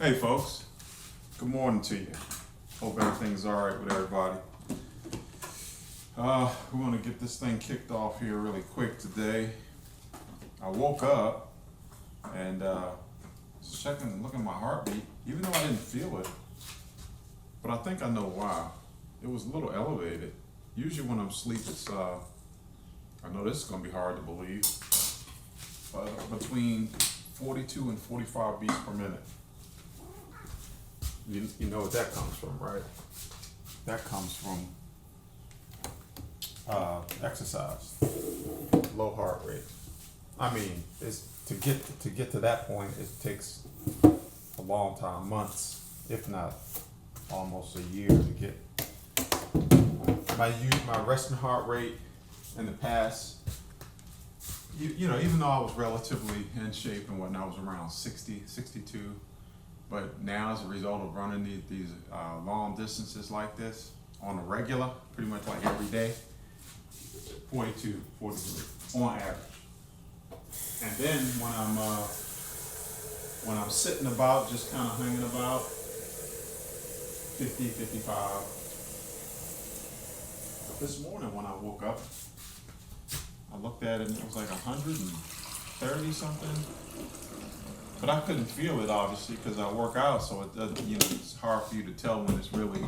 Hey folks, good morning to you. Hope everything's all right with everybody. We want to get this thing kicked off here really quick today. I woke up and was checking, looking at my heartbeat, even though I didn't feel it. But I think I know why. It was a little elevated. Usually when I'm asleep, it's I know this is gonna be hard to believe, but between 42 and 45 beats per minute. You know what that comes from, right? That comes from exercise, low heart rate. I mean, it's to get to that point. It takes a long time, months, if not almost a year, to get my resting heart rate in the past. You know, even though I was relatively in shape and whatnot, I was around 60, 62. But now, as a result of running these long distances like this on a regular, pretty much like every day, 42, 43 on average. And then when I'm sitting about, just kind of hanging about, 50, 55. But this morning when I woke up, I looked at it and it was like 130 something. But I couldn't feel it obviously because I work out, so it doesn't. You know, it's hard for you to tell when it's really.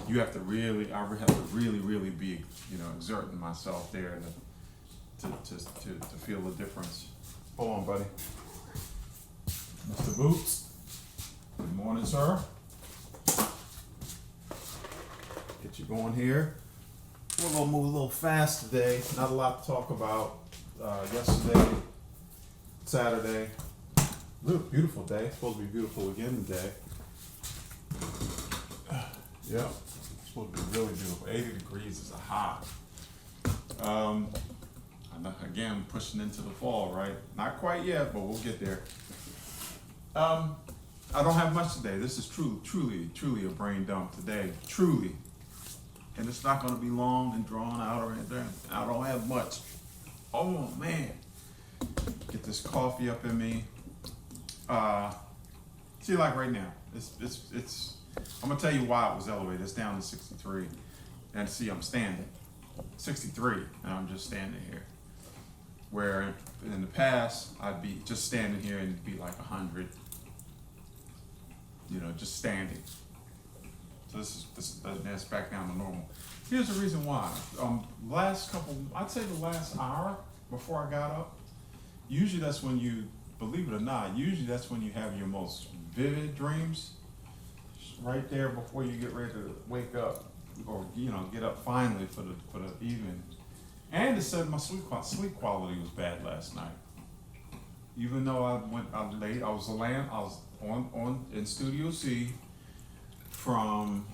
You have to really. I have to really be. You know, exerting myself there to feel the difference. Hold on, buddy. Mr. Boots. Good morning, sir. Get you going here. We're gonna move a little fast today. Not a lot to talk about. Yesterday, Saturday. Beautiful day. It's supposed to be beautiful again today. Yeah, it's supposed to be really beautiful. 80 degrees is a high. Again, pushing into the fall, right? Not quite yet, but we'll get there. I don't have much today. This is truly a brain dump today. Truly. And it's not going to be long and drawn out or anything. I don't have much. Oh, man. Get this coffee up in me. See, like right now, it's. I'm gonna tell you why it was elevated. It's down to 63, and see, I'm standing, 63, and I'm just standing here. Where in the past, I'd be just standing here and it'd be like 100. You know, just standing. So that's back down to normal. Here's the reason why. I'd say the last hour before I got up. Usually that's when you. Believe it or not, usually that's when you have your most vivid dreams, right there before you get ready to wake up, or get up finally for the evening. And it said my sleep quality was bad last night. Even though I went out late, I was on in Studio C from,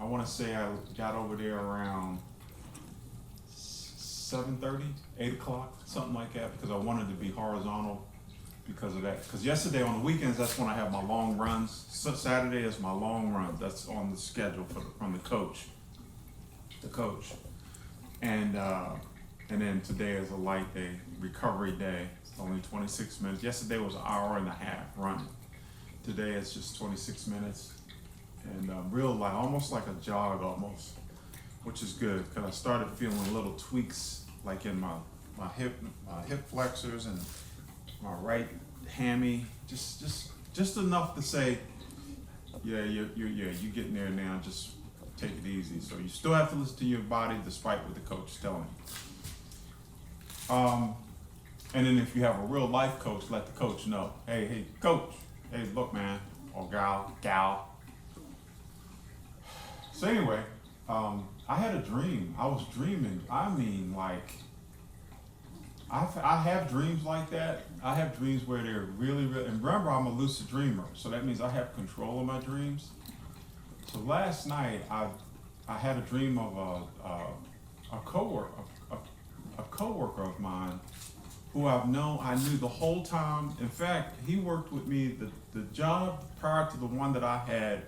I want to say I got over there around 7:30, 8 o'clock, something like that, because I wanted to be horizontal because of that. Because yesterday on the weekends, that's when I have my long runs. So Saturday is my long runs. That's on the schedule from the coach. And then today is a light day, recovery day. It's only 26 minutes. Yesterday was an hour and a half running. Today it's just 26 minutes. And real light, almost like a jog almost, which is good because I started feeling little tweaks like in my hip flexors and my right hammy, just enough to say, yeah, you're getting there now. Just take it easy. So you still have to listen to your body despite what the coach is telling you. And then if you have a real life coach, let the coach know. Hey, coach. Hey, look, man, or gal. So anyway, I had a dream. I was dreaming. I mean, like. I have dreams like that. I have dreams where they're really, and remember I'm a lucid dreamer, so that means I have control of my dreams. So last night I had a dream of a coworker of mine who I knew the whole time. In fact, he worked with me the job prior to the one that I had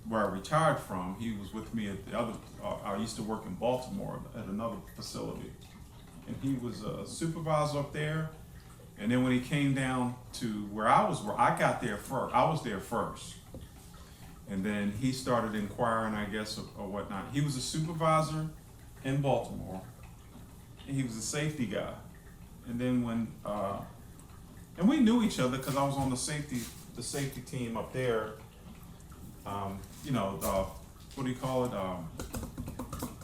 where I retired from. He was with me at the other. I used to work in Baltimore at another facility. And he was a supervisor up there, And then when he came down to where I got there first. I was there first. And then he started inquiring, I guess, or whatnot. He was a supervisor in Baltimore, and he was a safety guy. And then and we knew each other because I was on the safety team up there. What do you call it?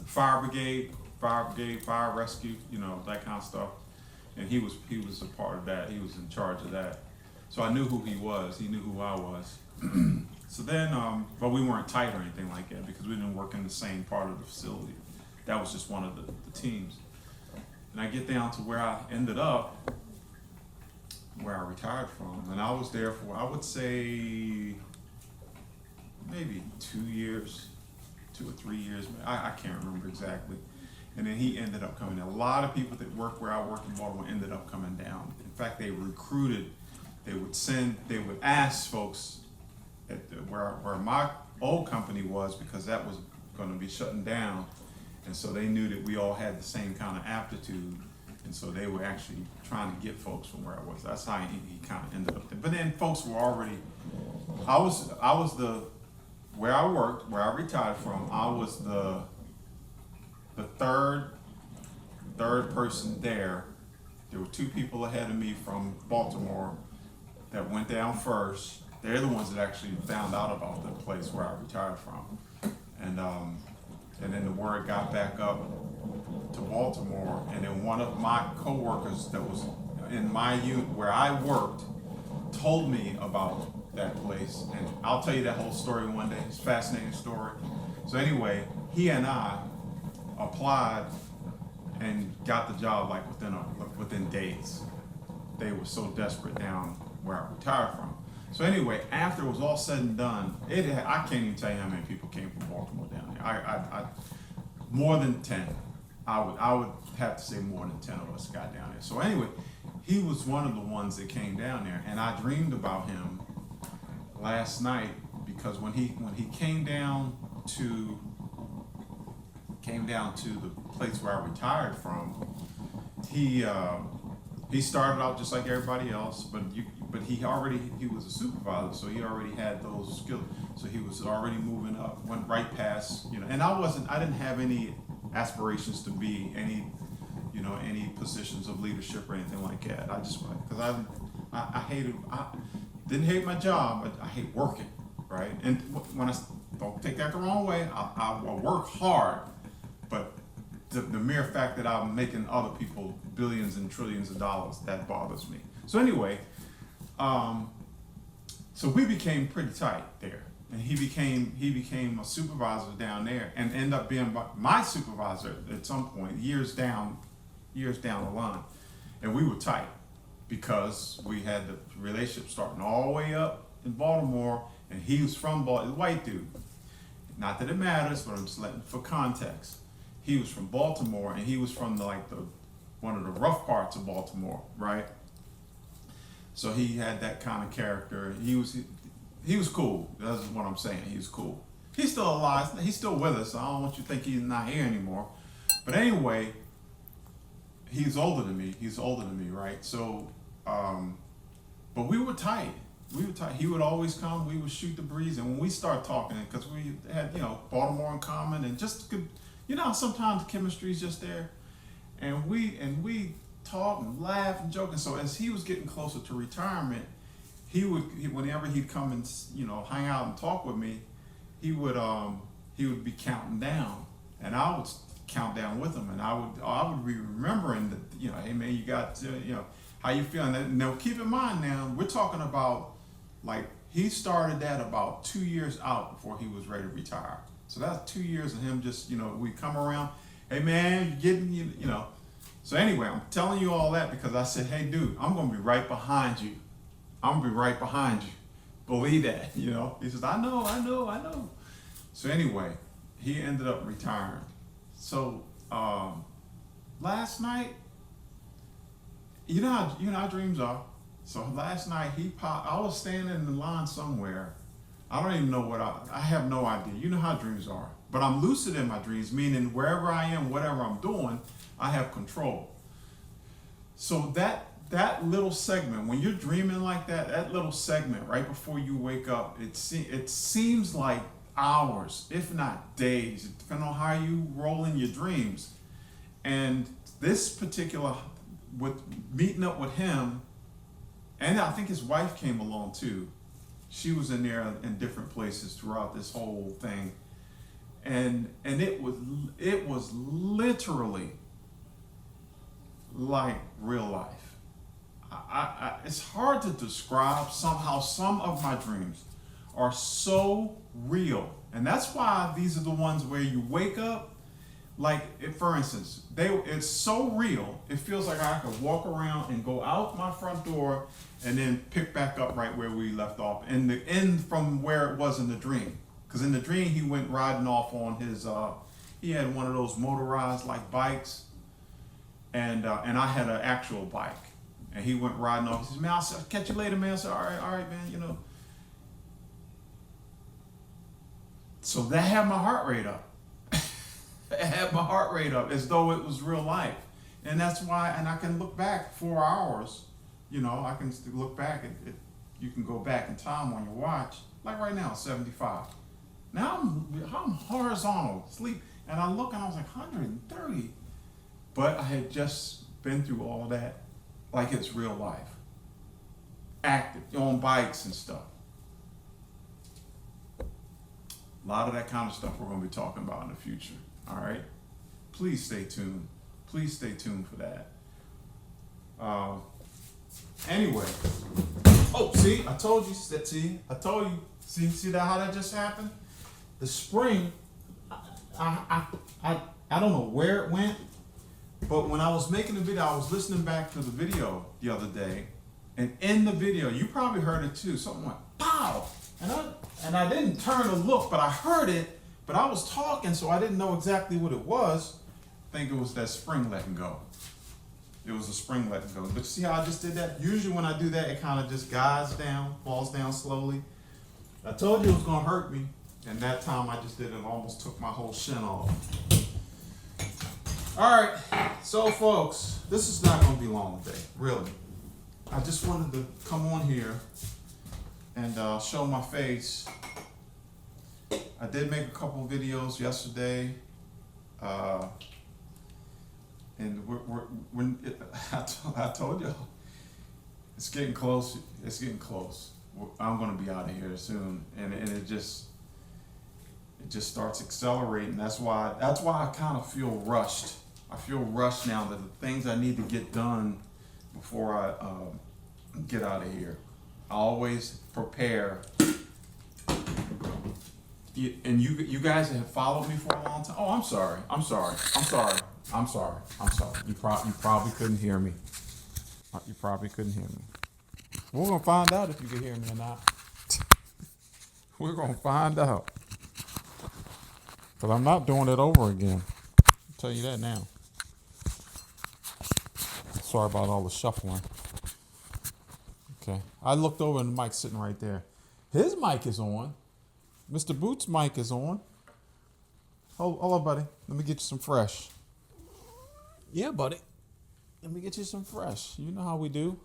Fire brigade, fire rescue, that kind of stuff. And he was a part of that. He was in charge of that. So I knew who he was. He knew who I was. So then, but we weren't tight or anything like that because we didn't work in the same part of the facility. That was just one of the teams. And I get down to where I ended up, where I retired from, and I was there for, I would say, maybe 2 years, 2 or 3 years. I can't remember exactly. And then he ended up coming down. A lot of people that work where I work in Baltimore ended up coming down. In fact, they recruited. They would ask folks at where my old company was, because that was going to be shutting down, and so they knew that we all had the same kind of aptitude, and so they were actually trying to get folks from where I was. That's how he kind of ended up there. But then folks were already. I was where I worked, where I retired from. I was the third person there. There were 2 people ahead of me from Baltimore that went down first. They're the ones that actually found out about the place where I retired from. And then the word got back up to Baltimore, and then one of my coworkers that was in my unit where I worked told me about that place. And I'll tell you that whole story one day. It's a fascinating story. So anyway, he and I applied and got the job like within days. They were so desperate down where I retired from. So anyway, after it was all said and done, I can't even tell you how many people came from Baltimore down there. I more than 10. I would have to say more than 10 of us got down there. So anyway, he was one of the ones that came down there, and I dreamed about him last night because when he came down to the place where I retired from, he started out just like everybody else, but he was a supervisor, so he already had those skills. So he was already moving up, went right past, and I didn't have any aspirations to be any positions of leadership or anything like that. I just, because I didn't hate my job, but I hate working, right? And when don't take that the wrong way, I work hard, but the mere fact that I'm making other people billions and trillions of dollars, that bothers me. So anyway, so we became pretty tight there, and he became a supervisor down there, and ended up being my supervisor at some point, years down the line, and we were tight because we had the relationship starting all the way up in Baltimore, and he was from Baltimore, white dude. Not that it matters, but I'm just letting for context. He was from Baltimore, and he was from one of the rough parts of Baltimore, right? So he had that kind of character. He was cool. That's what I'm saying. He was cool. He's still alive. He's still with us. I don't want you to think he's not here anymore. But anyway, he's older than me, right? So, but we were tight. He would always come. We would shoot the breeze, and when we start talking, because we had Baltimore in common, and just good, sometimes chemistry's just there, and we talk and laugh and joke. And so as he was getting closer to retirement, whenever he'd come and hang out and talk with me, he would be counting down, and I would count down with him, and I would be remembering that hey man, you got how you feeling. Now keep in mind, now we're talking about like he started that about 2 years out before he was ready to retire. So that's 2 years of him just we come around, hey man, you're getting So anyway, I'm telling you all that because I said, hey dude, I'm gonna be right behind you. I'm gonna be right behind you. Believe that, He says, I know. So anyway, he ended up retiring. So last night, you know how dreams are. So last night I was standing in the line somewhere. I don't even know I have no idea. You know how dreams are. But I'm lucid in my dreams, meaning wherever I am, whatever I'm doing, I have control. So that little segment, when you're dreaming like that, that little segment right before you wake up, it seems like hours, if not days, depending on how you roll in your dreams. And this particular, with meeting up with him, and I think his wife came along too. She was in there in different places throughout this whole thing, and it was literally like real life. It's hard to describe. Somehow, some of my dreams are so real, and that's why these are the ones where you wake up. Like, for instance, it's so real, it feels like I could walk around and go out my front door and then pick back up right where we left off, and the end from where it was in the dream. Because in the dream, he went riding off on his, he had one of those motorized like bikes, and I had an actual bike, and he went riding off. He says, "Man, I'll catch you later, man." I said, all right, man, you know. So that had my heart rate up. It had my heart rate up as though it was real life. And that's why, and I can look back 4 hours, you know, I can look back, you can go back in time on your watch, like right now, 75. Now I'm horizontal, sleep, and I look and I was like 130. But I had just been through all that like it's real life. Active, on bikes and stuff. A lot of that kind of stuff we're going to be talking about in the future. All right, please stay tuned. Please stay tuned for that. Anyway, oh, see, I told you. I told you. See that how that just happened? The spring. I don't know where it went, but when I was making the video, I was listening back to the video the other day, and in the video, you probably heard it too. Something went pow, and I didn't turn to look, but I heard it. But I was talking, so I didn't know exactly what it was. I think it was that spring letting go. It was a spring letting go. But see how I just did that? Usually when I do that, it kind of just guides down, falls down slowly. I told you it was going to hurt me. And that time I just did it. Almost took my whole shin off. All right. So, folks, this is not going to be long today, really. I just wanted to come on here and show my face. I did make a couple of videos yesterday, and I told y'all, it's getting close. It's getting close. I'm going to be out of here soon, and it just starts accelerating. That's why I kind of feel rushed. I feel rushed now that the things I need to get done before I get out of here. I always prepare. And you guys have followed me for a long time. Oh, I'm sorry. You probably couldn't hear me. You probably couldn't hear me. We're gonna find out if you can hear me or not. We're gonna find out. But I'm not doing it over again. I'll tell you that now. Sorry about all the shuffling. Okay. I looked over and the mic's sitting right there. His mic is on. Mr. Boots' mic is on. Hold buddy. Let me get you some fresh. Yeah, buddy. Let me get you some fresh. You know how we do.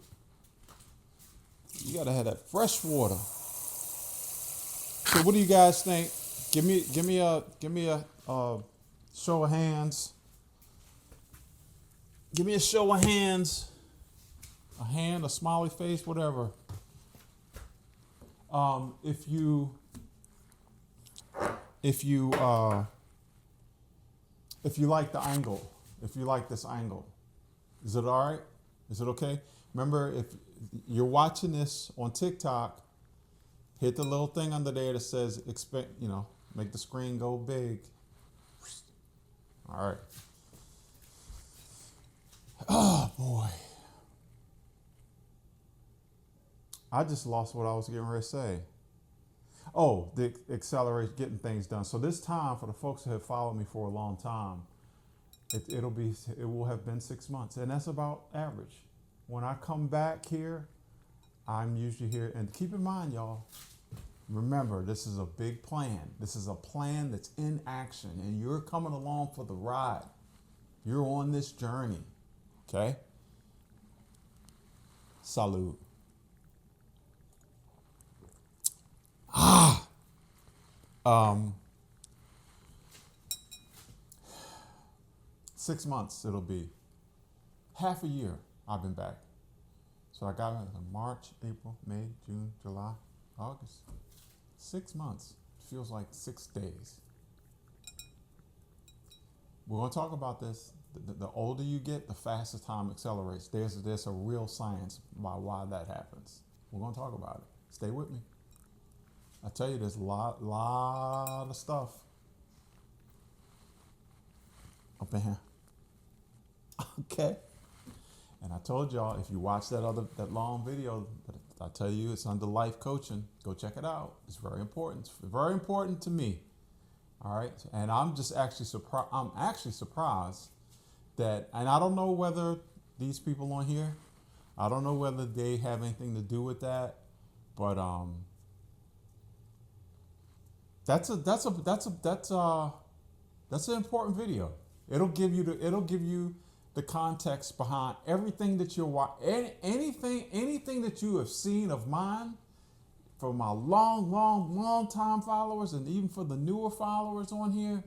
You gotta have that fresh water. So, what do you guys think? Give me a show of hands. Give me a show of hands. A hand, a smiley face, whatever. If you like the angle, if you like this angle, is it all right? Is it okay? Remember, if you're watching this on TikTok, hit the little thing under there that says make the screen go big. All right. Oh boy. I just lost what I was getting ready to say. Oh, the acceleration, getting things done. So this time, for the folks who have followed me for a long time, it will have been 6 months, and that's about average. When I come back here, I'm usually here. And keep in mind, y'all, remember, this is a big plan. This is a plan that's in action, and you're coming along for the ride. You're on this journey, okay? Salud. 6 months it'll be. Half a year I've been back. So I got in March, April, May, June, July, August. 6 months. Feels like 6 days. We're going to talk about this. The older you get, the faster time accelerates. There's a real science by why that happens. We're going to talk about it. Stay with me. I tell you, there's a lot of stuff up in here. Okay. And I told y'all, if you watch that long video, I tell you it's under life coaching. Go check it out. It's very important. It's very important to me. All right. And I'm actually surprised that, and I don't know whether these people on here, I don't know whether they have anything to do with that, but that's an important video. It'll give you the context behind everything that you're watching, anything that you have seen of mine, for my long time followers, and even for the newer followers on here.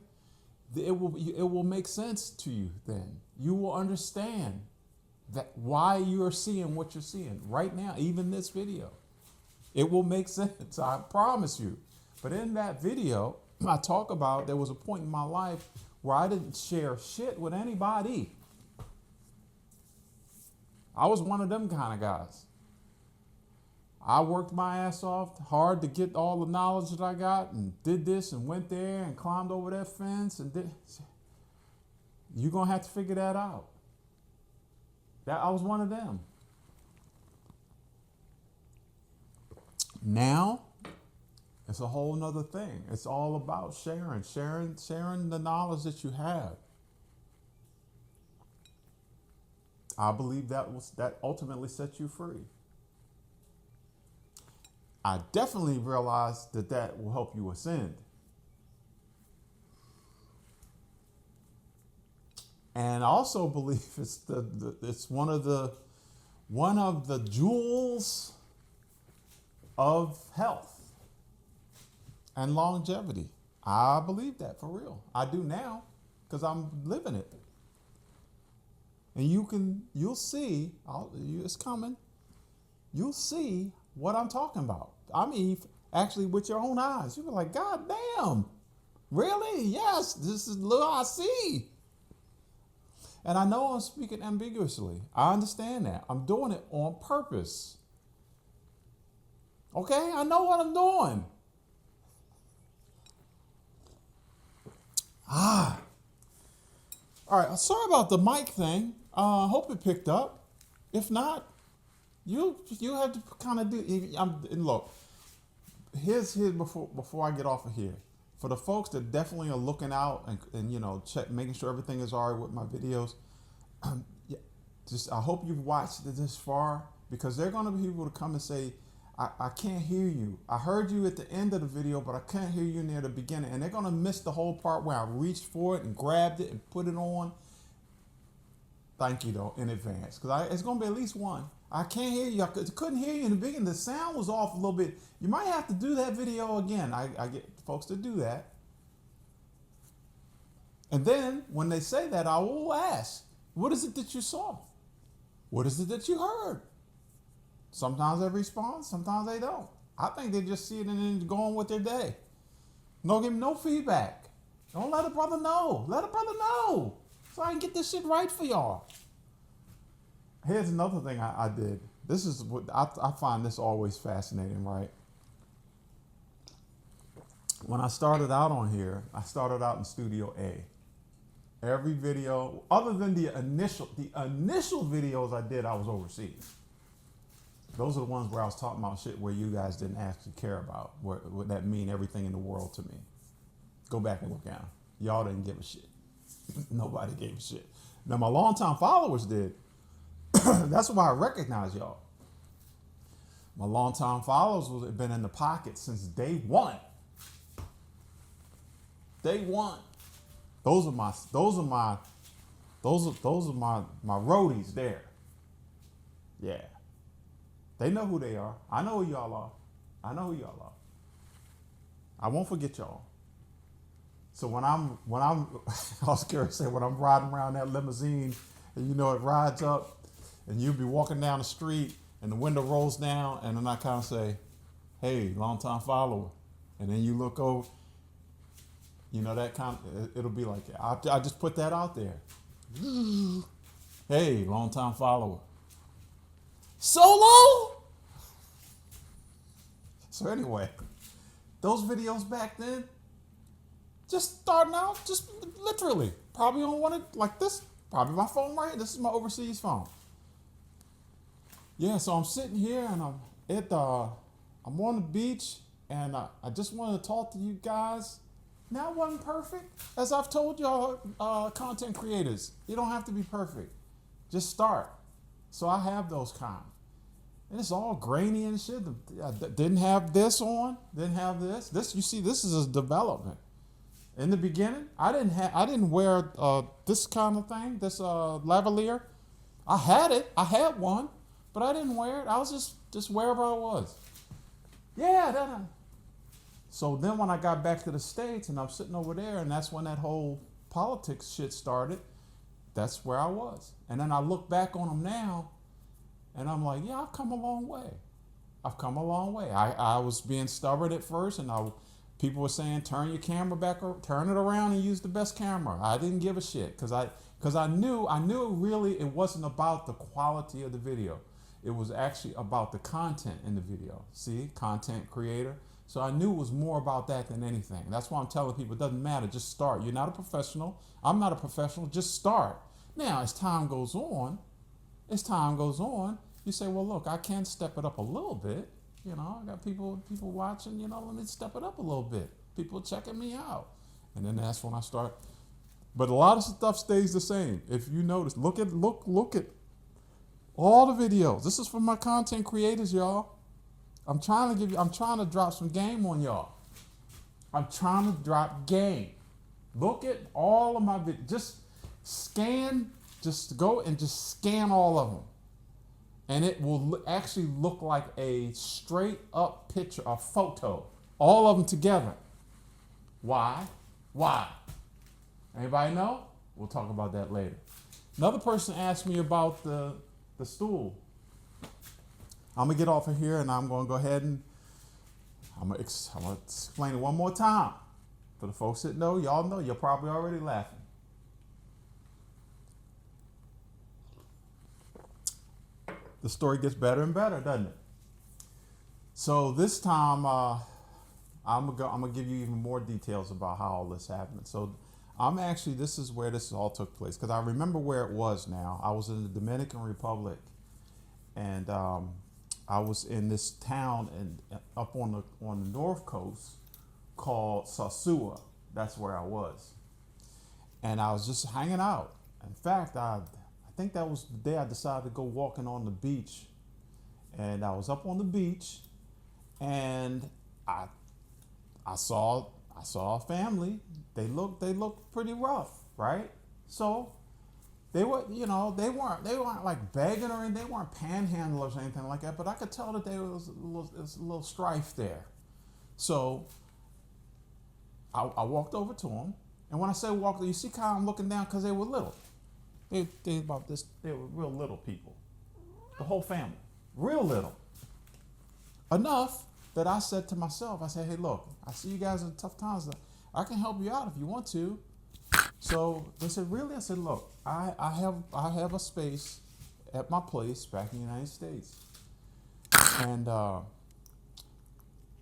It will make sense to you. Then you will understand that why you are seeing what you're seeing right now. Even this video, it will make sense. I promise you. But in that video, I talk about there was a point in my life where I didn't share shit with anybody. I was one of them kind of guys. I worked my ass off hard to get all the knowledge that I got, and did this and went there and climbed over that fence and did. You're going to have to figure that out. I was one of them. Now, it's a whole nother thing. It's all about sharing the knowledge that you have. I believe that ultimately sets you free. I definitely realized that will help you ascend. And I also believe it's one of the jewels of health and longevity. I believe that for real. I do now because I'm living it. And you'll see, it's coming. You'll see what I'm talking about. I mean, actually with your own eyes. You'll be like, God damn, really? Yes, this is what I see. And I know I'm speaking ambiguously. I understand that. I'm doing it on purpose. Okay, I know what I'm doing. All right, sorry about the mic thing. Hope it picked up. If not, you have to kind of do. Look, here's before I get off of here. For the folks that definitely are looking out and making sure everything is all right with my videos. I hope you've watched it this far, because there are going to be people to come and say, I can't hear you. I heard you at the end of the video, but I can't hear you near the beginning. And they're going to miss the whole part where I reached for it and grabbed it and put it on. Thank you, though, in advance. Because it's going to be at least one. I can't hear you. I couldn't hear you in the beginning. The sound was off a little bit. You might have to do that video again. I get folks to do that. And then when they say that, I will ask, what is it that you saw? What is it that you heard? Sometimes they respond, sometimes they don't. I think they just see it and then go on with their day. Don't give them no feedback. Don't let a brother know. Let a brother know so I can get this shit right for y'all. Here's another thing I did. This is what I find this always fascinating, right? When I started out on here, I started out in Studio A. Every video, other than the initial videos I did, I was overseas. Those are the ones where I was talking about shit where you guys didn't actually care about. What that mean everything in the world to me. Go back and look at them. Y'all didn't give a shit. Nobody gave a shit. Now my longtime followers did. That's why I recognize y'all. My longtime followers have been in the pocket since day one. Day one. Those are my roadies there. Yeah. They know who they are. I know who y'all are. I know who y'all are. I won't forget y'all. So when I'm I was curious to say when I'm riding around that limousine and it rides up and you be walking down the street and the window rolls down and then I kind of say, hey, long time follower. And then you look over, that kind of, it'll be like, I just put that out there. Hey, long time follower. Solo? So anyway, those videos back then, just starting out, just literally, probably on one of, like this, probably my phone right here. This is my overseas phone. Yeah, so I'm sitting here and I'm on the beach and I just wanted to talk to you guys. Now, it wasn't perfect. As I've told y'all, content creators, you don't have to be perfect. Just start. So I have those kind. And it's all grainy and shit. I didn't have this on, didn't have this. This, you see, this is a development. In the beginning, I didn't wear this kind of thing, this lavalier. I had it, I had one, but I didn't wear it. I was just wherever I was. Yeah, So then when I got back to the States and I'm sitting over there, and that's when that whole politics shit started, that's where I was. And then I look back on them now, and I'm like, yeah, I've come a long way. I've come a long way. I was being stubborn at first, and people were saying, turn your camera back, turn it around and use the best camera. I didn't give a shit because I knew really it wasn't about the quality of the video. It was actually about the content in the video. See, content creator. So I knew it was more about that than anything. That's why I'm telling people it doesn't matter. Just start. You're not a professional. I'm not a professional. Just start. Now, as time goes on, you say, well, look, I can step it up a little bit. I got people watching, let me step it up a little bit. People checking me out. And then that's when I start. But a lot of stuff stays the same. If you notice, look at all the videos. This is for my content creators, y'all. I'm trying to drop some game on y'all. I'm trying to drop game. Look at all of my videos. Just go and just scan all of them. And it will actually look like a straight up picture, a photo. All of them together. Why? Anybody know? We'll talk about that later. Another person asked me about the stool. I'm gonna get off of here and I'm gonna go ahead and I'm gonna explain it one more time. For the folks that know, y'all know, you're probably already laughing. The story gets better and better, doesn't it? So this time, I'm gonna give you even more details about how all this happened. So this is where this all took place because I remember where it was now. I was in the Dominican Republic, and I was in this town up on the north coast called Sosua. That's where I was, and I was just hanging out. In fact, I think that was the day I decided to go walking on the beach, and I was up on the beach, and I saw a family. They looked pretty rough, right? So they weren't like begging or anything. They weren't panhandlers or anything like that. But I could tell that there was a little strife there. So I walked over to them, and when I say walked, you see how I'm looking down because they were little. They were real little people. The whole family, real little. Enough that I said to myself, I said, hey, look, I see you guys in tough times. I can help you out if you want to. So they said, really? I said, look, I have a space at my place back in the United States. And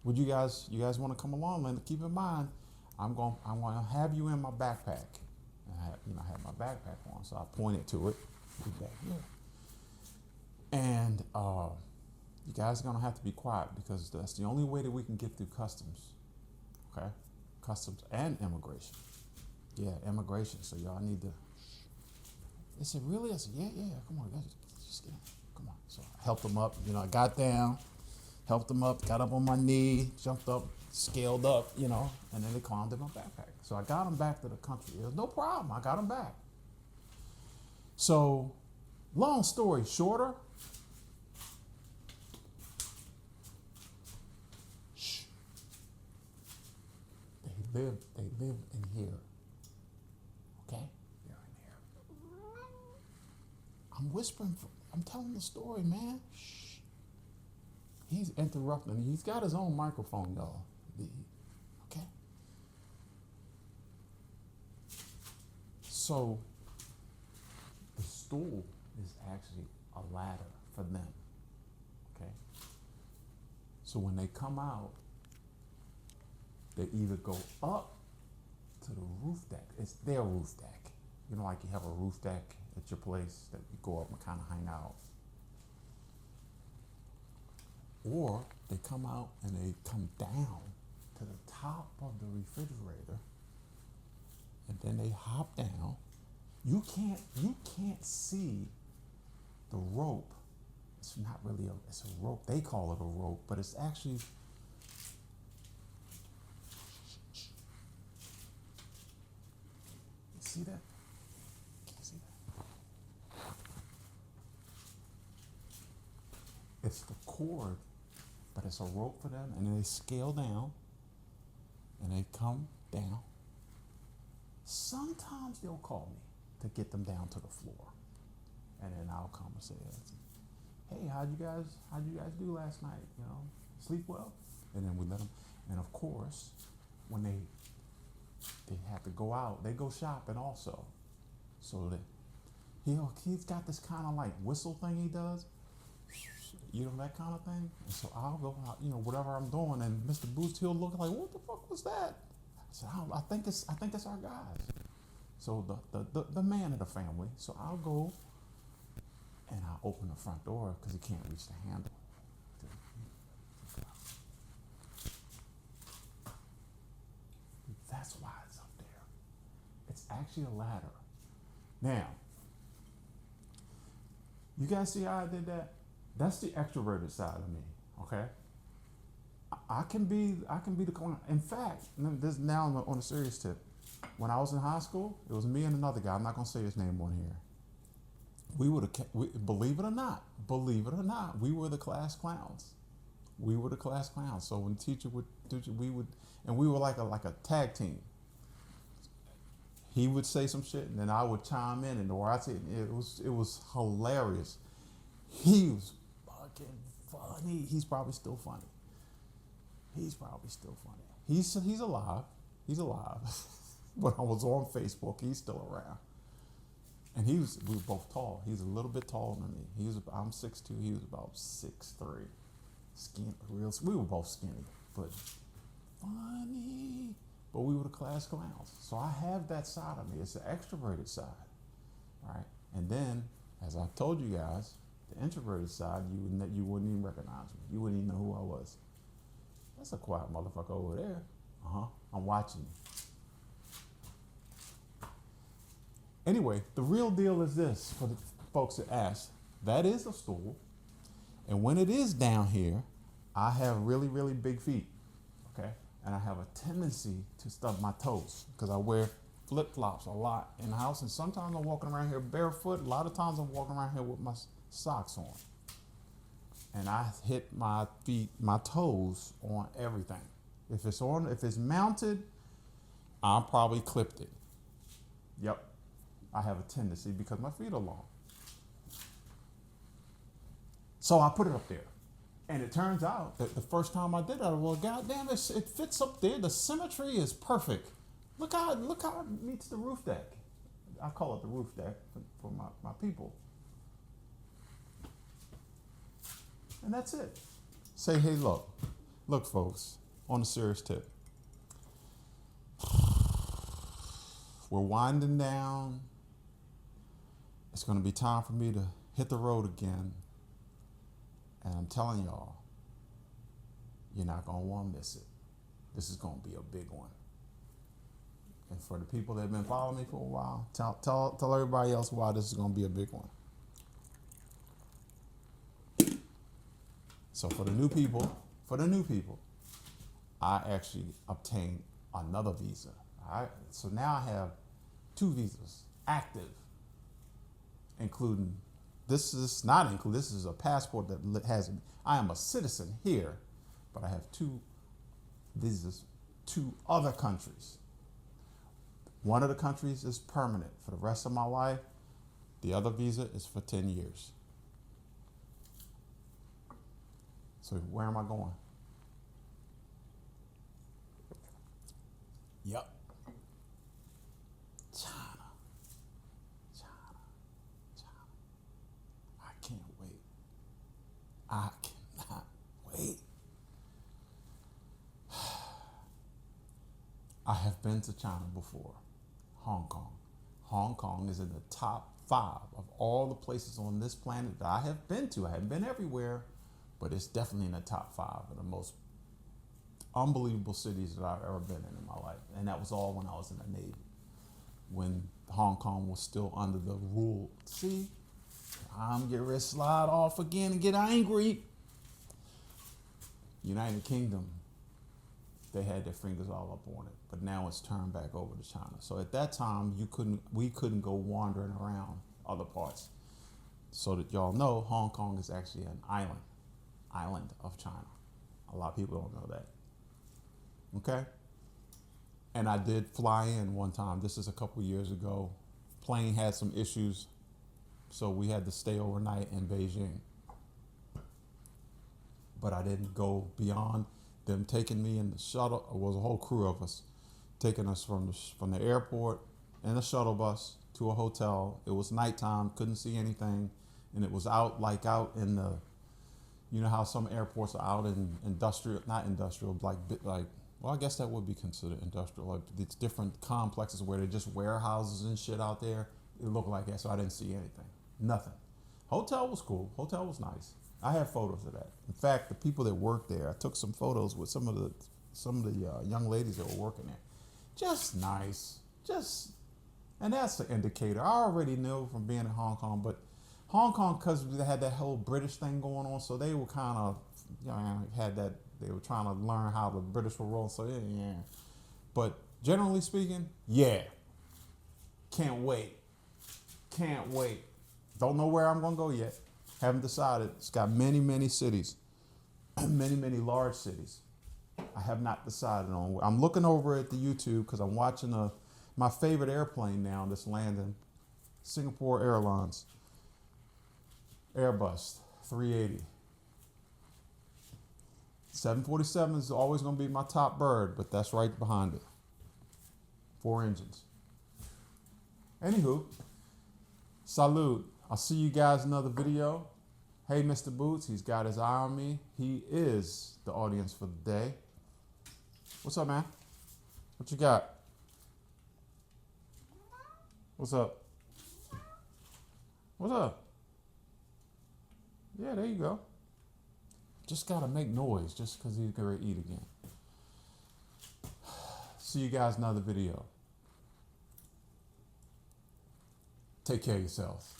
would you guys want to come along? And keep in mind, I'm going to have you in my backpack. And I had my backpack on, so I pointed to it. Back here. And you guys are going to have to be quiet because that's the only way that we can get through customs. Okay? Customs and immigration. Yeah, immigration. So y'all need to. They said, really? I said, yeah. Come on, guys. Just come on. So I helped them up. I got down, helped them up, got up on my knee, jumped up, scaled up, and then they climbed in my backpack. So I got them back to the country. It was no problem. I got them back. So, long story shorter, live in here. Okay? They're in here. I'm whispering. I'm telling the story, man. Shh. He's interrupting. He's got his own microphone, y'all. Okay? So, the stool is actually a ladder for them. Okay? So when they come out, they either go up to the roof deck. It's their roof deck. You know, like you have a roof deck at your place that you go up and kind of hang out. Or they come out and they come down to the top of the refrigerator, and then they hop down. You can't see the rope. It's not really it's a rope. They call it a rope, but it's actually see that? Can you see that? It's the cord, but it's a rope for them, and then they scale down, and they come down. Sometimes they'll call me to get them down to the floor, and then I'll come and say, "Hey, how'd you guys do last night? You know, sleep well?" And then we let them. And of course, when they have to go out, they go shopping also. So that he's got this kind of like whistle thing he does, you know, that kind of thing. And so I'll go out, you know, whatever I'm doing, and Mr. Boost, he'll look like, "What the fuck was that?" I said, I think it's our guys. So the man of the family. So I'll go and I'll open the front door because he can't reach the handle. That's why it's up there. It's actually a ladder. Now, you guys see how I did that? That's the extroverted side of me, okay? I can be the clown. In fact, this now on a serious tip. When I was in high school, it was me and another guy. I'm not gonna say his name on here. Believe it or not, we were the class clowns. We were the class clowns. So when teacher would, and we were like a tag team. He would say some shit, and then I would chime in, and or I'd say it was hilarious. He was fucking funny. He's probably still funny. He's alive. He's alive. When I was on Facebook, he's still around. And we were both tall. He's a little bit taller than me. I'm 6'2", he was about 6'3". Skinny, we were both skinny, but funny. But we were the class clowns. So I have that side of me. It's the extroverted side, right? And then, as I told you guys, the introverted side, you wouldn't even recognize me. You wouldn't even know who I was. That's a quiet motherfucker over there. I'm watching you. Anyway, the real deal is this, for the folks that ask. That is a stool. And when it is down here, I have really, really big feet, okay? And I have a tendency to stub my toes because I wear flip-flops a lot in the house. And sometimes I'm walking around here barefoot. A lot of times I'm walking around here with my socks on. And I hit my toes on everything. If it's mounted, I probably clipped it. Yep. I have a tendency because my feet are long. So I put it up there. And it turns out that the first time I did that, well, goddamn, it fits up there. The symmetry is perfect. Look how it meets the roof deck. I call it the roof deck for my people. And that's it. Say, hey, look, folks, on a serious tip. We're winding down. It's going to be time for me to hit the road again. And I'm telling y'all, you're not going to want to miss it. This is going to be a big one. And for the people that have been following me for a while, tell everybody else why this is going to be a big one. So for the new people, I actually obtained another visa. So now I have 2 visas active, including this is a passport that has I am a citizen here, but I have 2 visas to other countries. One of the countries is permanent for the rest of my life. The other visa is for 10 years. So where am I going? Yep. China. China. China. I can't wait. I cannot wait. I have been to China before. Hong Kong. Hong Kong is in the top 5 of all the places on this planet that I have been to. I haven't been everywhere, but it's definitely in the top 5 of the most unbelievable cities that I've ever been in my life. And that was all when I was in the Navy, when Hong Kong was still under the rule. See, I'm getting ready to slide off again and get angry. United Kingdom, they had their fingers all up on it, but now it's turned back over to China. So at that time, we couldn't go wandering around other parts. So that y'all know, Hong Kong is actually an island of China. A lot of people don't know that. Okay? And I did fly in one time. This is a couple years ago. Plane had some issues, so we had to stay overnight in Beijing. But I didn't go beyond them taking me in the shuttle. It was a whole crew of us taking us from the airport in a shuttle bus to a hotel. It was nighttime, couldn't see anything, and it was out in the, you know how some airports are out in not industrial, like well, I guess that would be considered industrial. Like it's different complexes where they're just warehouses and shit out there. It looked like that, so I didn't see anything, nothing. Hotel was cool. Hotel was nice. I have photos of that. In fact, the people that worked there, I took some photos with some of the young ladies that were working there. Just nice, and that's the indicator. I already knew from being in Hong Kong, but Hong Kong, because they had that whole British thing going on, so they were kind of, they were trying to learn how the British were rolling. So yeah. But generally speaking, yeah. Can't wait. Don't know where I'm gonna go yet. Haven't decided. It's got many, many cities, many, many large cities. I have not decided on. I'm looking over at the YouTube because I'm watching my favorite airplane now that's landing, Singapore Airlines, Airbus 380. 747 is always going to be my top bird, but that's right behind it. 4 engines. Anywho, salute. I'll see you guys in another video. Hey, Mr. Boots, he's got his eye on me. He is the audience for the day. What's up, man? What you got? What's up? What's up? Yeah, there you go. Just gotta make noise just because he's gonna eat again. See you guys in another video. Take care of yourselves.